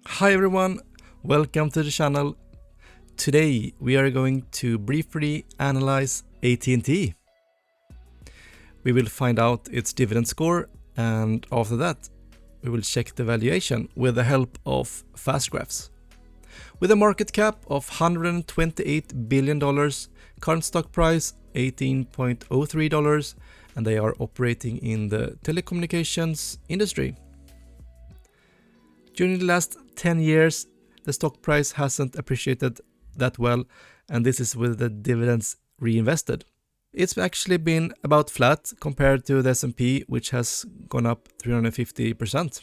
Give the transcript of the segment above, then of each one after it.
Hi everyone, welcome to the channel. Today we are going to briefly analyze AT&T. We will find out its dividend score, and after that we will check the valuation with the help of fast graphs. With a market cap of $128 billion, current stock price $18.03, and they are operating in the telecommunications industry. During the last 10 years, the stock price hasn't appreciated that well, and this is with the dividends reinvested. It's actually been about flat compared to the S&P, which has gone up 350%.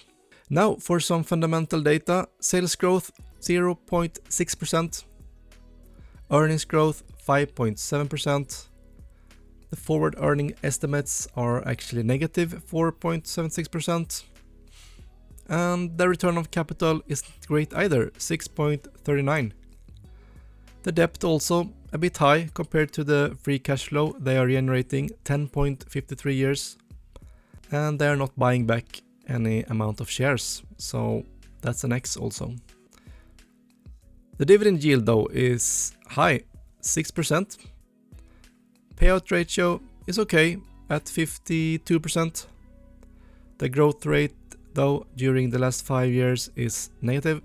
Now for some fundamental data: sales growth 0.6%, earnings growth 5.7%, the forward earning estimates are actually negative 4.76%, and the return of capital isn't great either, 6.39. The debt also a bit high compared to the free cash flow they are generating, 10.53 years, and they are not buying back any amount of shares, so that's an X also. The dividend yield though is high, 6%. Payout ratio is okay at 52%. The growth rate though during the last 5 years is negative,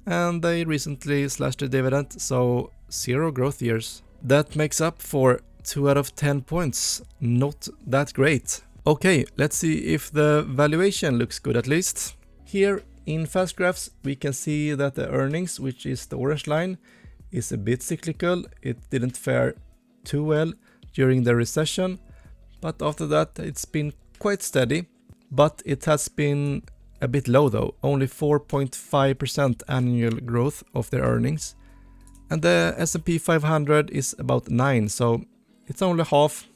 and they recently slashed the dividend, so 0 growth years. That makes up for 2 out of 10 points, not that great. Okay, let's see if the valuation looks good at least. Here in fast graphs we can see that the earnings, which is the orange line, is a bit cyclical. It didn't fare too well during the recession, but after that it's been quite steady. But it has been a bit low though, only 4.5% annual growth of their earnings. And the S&P 500 is about 9, so it's only half.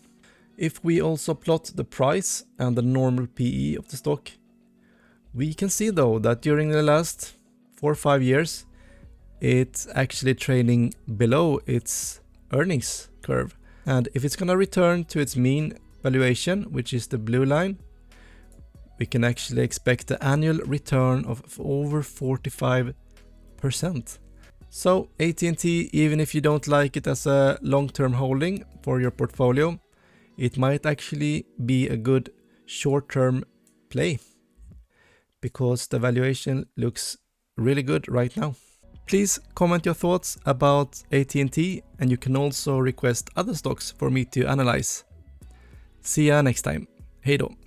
If we also plot the price and the normal PE of the stock, we can see though that during the last 4 or 5 years, it's actually trading below its earnings curve. And if it's gonna return to its mean valuation, which is the blue line, we can actually expect the annual return of over 45%. So AT&T, even if you don't like it as a long-term holding for your portfolio, it might actually be a good short-term play because the valuation looks really good right now. Please comment your thoughts about AT&T, and you can also request other stocks for me to analyze. See ya next time. Hej då!